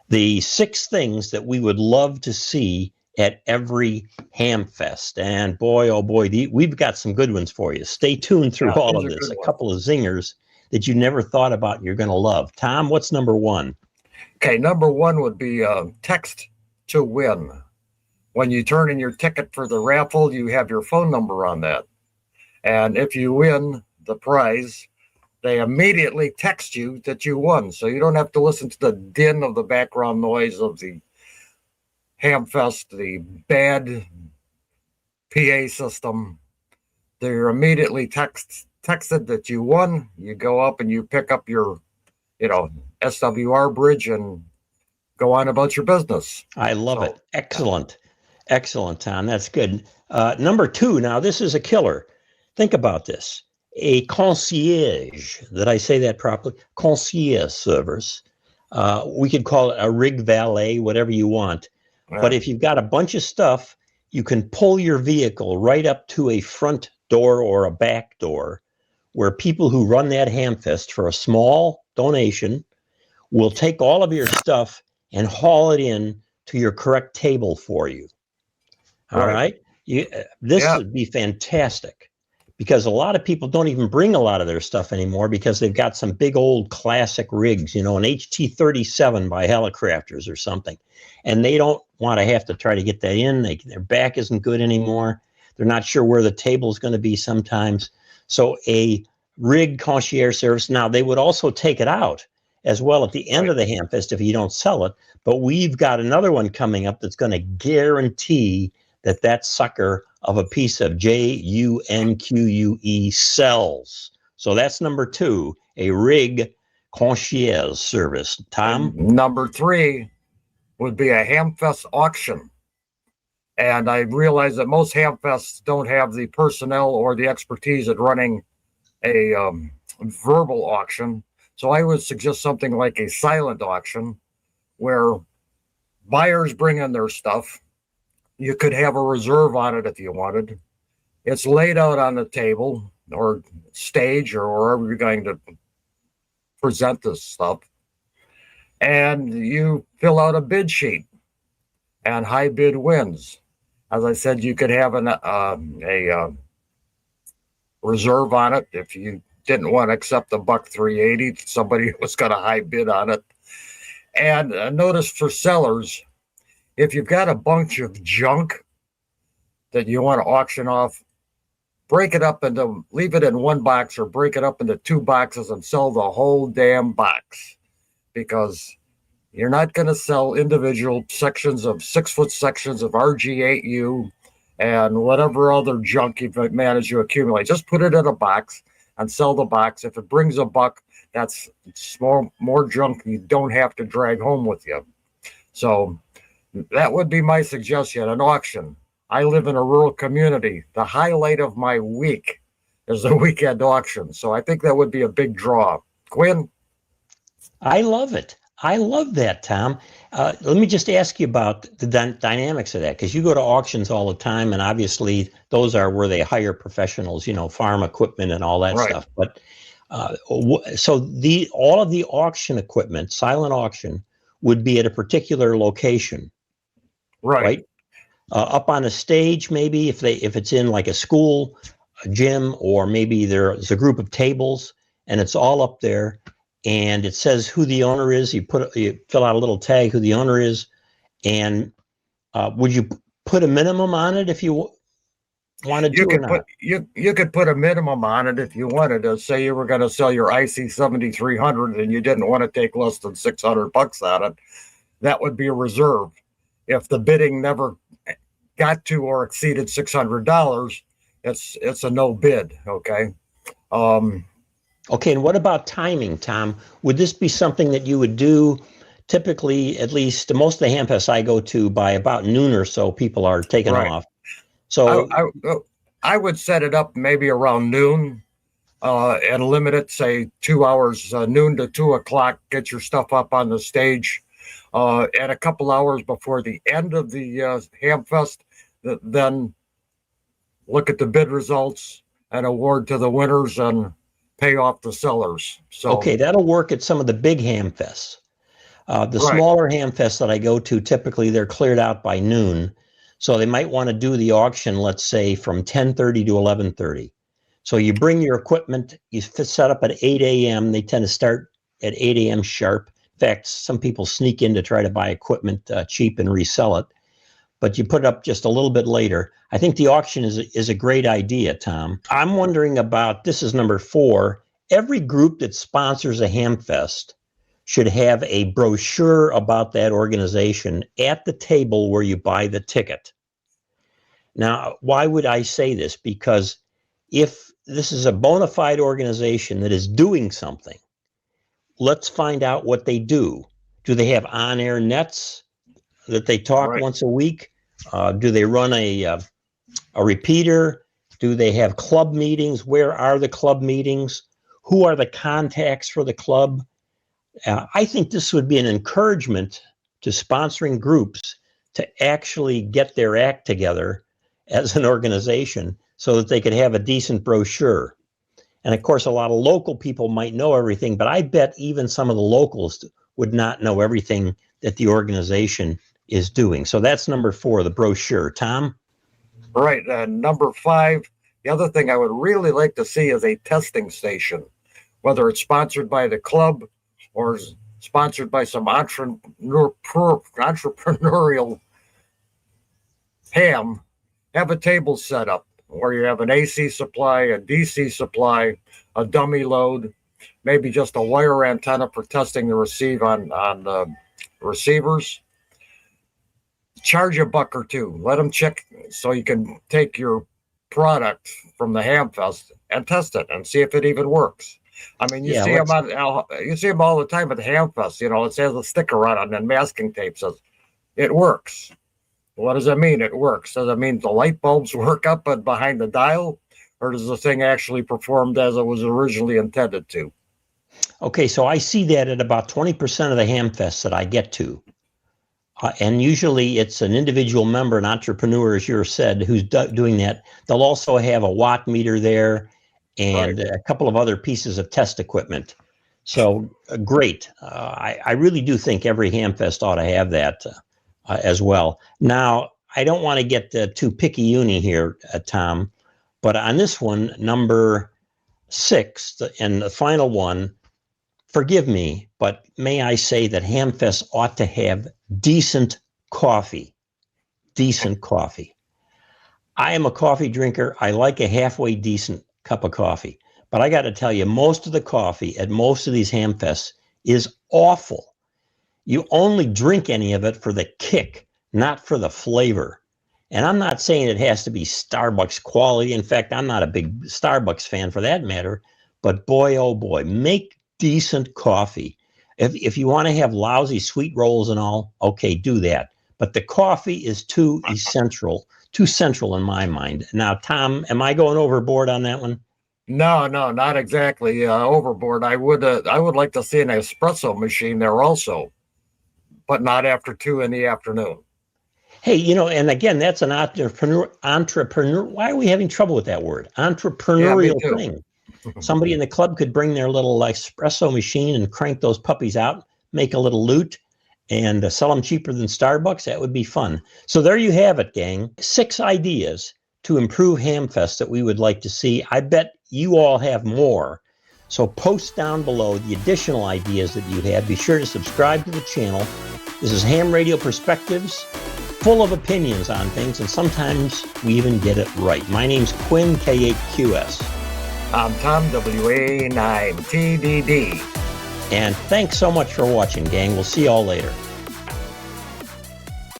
the 6 things that we would love to see at every Hamfest. And boy, oh boy, we've got some good ones for you. Stay tuned through all of this. A couple of zingers that you never thought about you're going to love. Tom, what's number 1? Okay, number 1 would be text to win. When you turn in your ticket for the raffle, you have your phone number on that. And if you win the prize, they immediately text you that you won. So you don't have to listen to the din of the background noise of the Hamfest, the bad PA system. They're immediately texted that you won. You go up and you pick up your, SWR bridge and go on about your business. I love it. Excellent. Excellent, Tom. That's good. Number 2, now this is a killer. Think about this. A concierge, did I say that properly? Concierge service. We could call it a rig valet, whatever you want. Yeah. But if you've got a bunch of stuff, you can pull your vehicle right up to a front door or a back door where people who run that Hamfest for a small donation will take all of your stuff and haul it in to your correct table for you. All right? This would be fantastic. Because a lot of people don't even bring a lot of their stuff anymore because they've got some big old classic rigs, an HT-37 by Helicrafters or something. And they don't want to have to try to get that in. Their back isn't good anymore. They're not sure where the table is going to be sometimes. So a rig concierge service. Now, they would also take it out as well at the end of the Hamfest if you don't sell it. But we've got another one coming up that's going to guarantee that sucker of a piece of JUNQUE sells. So that's number 2, a rig concierge service. Tom? And number 3 would be a Hamfest auction. And I realize that most Hamfests don't have the personnel or the expertise at running a verbal auction. So I would suggest something like a silent auction where buyers bring in their stuff. You could have a reserve on it if you wanted. It's laid out on the table or stage or wherever you're going to present this stuff. And you fill out a bid sheet and high bid wins. As I said, you could have a reserve on it. If you didn't want to accept the $1.380, somebody was going to high bid on it. And notice for sellers, if you've got a bunch of junk that you want to auction off, leave it in one box or break it up into 2 boxes and sell the whole damn box. Because you're not going to sell individual sections of 6-foot sections of RG8U and whatever other junk you've managed to accumulate. Just put it in a box and sell the box. If it brings a buck, that's more junk you don't have to drag home with you. So that would be my suggestion, an auction. I live in a rural community. The highlight of my week is the weekend auction. So I think that would be a big draw. Quin? I love it. I love that, Tom. Let me just ask you about the dynamics of that, because you go to auctions all the time, and obviously those are where they hire professionals, farm equipment and all that stuff. But so all of the auction equipment, silent auction, would be at a particular location, right? Up on a stage, maybe if it's in like a school, a gym, or maybe there's a group of tables, and it's all up there. And it says who the owner is. You fill out a little tag who the owner is, and would you put a minimum on it if you wanted to? You could put a minimum on it if you wanted to. Say you were going to sell your IC 7300 and you didn't want to take less than $600 on it. That would be a reserve. If the bidding never got to or exceeded $600, it's a no bid. Okay. Okay, and what about timing, Tom? Would this be something that you would do typically, at least most of the Hamfests I go to, by about noon or so, people are taking off. So I would set it up maybe around noon and limit it, say 2 hours, noon to 2 o'clock, get your stuff up on the stage. And a couple hours before the end of the Hamfest, then look at the bid results and award to the winners and pay off the sellers. So okay, that'll work at some of the big Hamfests. The Right. smaller Hamfests that I go to, typically they're cleared out by noon. So they might want to do the auction, let's say, from 10:30 to 11:30. So you bring your equipment, you set up at 8 a.m. They tend to start at 8 a.m. sharp. In fact, some people sneak in to try to buy equipment cheap and resell it. But you put it up just a little bit later. I think the auction is a great idea, Tom. I'm wondering about, this is number 4, every group that sponsors a Hamfest should have a brochure about that organization at the table where you buy the ticket. Now, why would I say this? Because if this is a bona fide organization that is doing something, let's find out what they do. Do they have on-air nets that they talk Right. once a week? Do they run a repeater? Do they have club meetings? Where are the club meetings? Who are the contacts for the club? I think this would be an encouragement to sponsoring groups to actually get their act together as an organization so that they could have a decent brochure. And of course, a lot of local people might know everything, but I bet even some of the locals would not know everything that the organization is doing. So that's number 4, the brochure. Tom? Right. And number 5, the other thing I would really like to see is a testing station, whether it's sponsored by the club or sponsored by some entrepreneurial ham. Have a table set up where you have an AC supply, a DC supply, a dummy load, maybe just a wire antenna for testing the receive on the receivers. Charge a buck or two. Let them check so you can take your product from the Hamfest and test it and see if it even works. I mean, you see them all the time at the Hamfest. You know, it says a sticker on it and masking tape says it works. What does that mean? It works. Does that mean the light bulbs work up and behind the dial, or does the thing actually perform as it was originally intended to? Okay, so I see that at about 20% of the Hamfests that I get to. And usually it's an individual member, an entrepreneur, as you said, who's doing that. They'll also have a watt meter there and Right. a couple of other pieces of test equipment. So great. I really do think every Hamfest ought to have that as well. Now, I don't want to get too picky-uni here, Tom, but on this one, number 6, and the final one, forgive me, but may I say that Hamfest ought to have decent coffee. Decent coffee. I am a coffee drinker. I like a halfway decent cup of coffee. But I got to tell you, most of the coffee at most of these Hamfests is awful. You only drink any of it for the kick, not for the flavor. And I'm not saying it has to be Starbucks quality. In fact, I'm not a big Starbucks fan for that matter. But boy, oh boy, make decent coffee. If you want to have lousy sweet rolls and all, okay, do that. But the coffee is too central in my mind. Now, Tom, am I going overboard on that one? No, not exactly overboard. I would like to see an espresso machine there also, but not after 2 in the afternoon. Hey, you know, and again, that's an entrepreneur. Why are we having trouble with that word? Entrepreneurial thing. Somebody in the club could bring their little espresso machine and crank those puppies out, make a little loot, and sell them cheaper than Starbucks. That would be fun. So there you have it, gang. 6 ideas to improve Hamfest that we would like to see. I bet you all have more. So post down below the additional ideas that you have. Be sure to subscribe to the channel. This is Ham Radio Perspectives, full of opinions on things, and sometimes we even get it right. My name's Quin, K8QS. I'm Tom, WA9TDD. And thanks so much for watching, gang. We'll see you all later.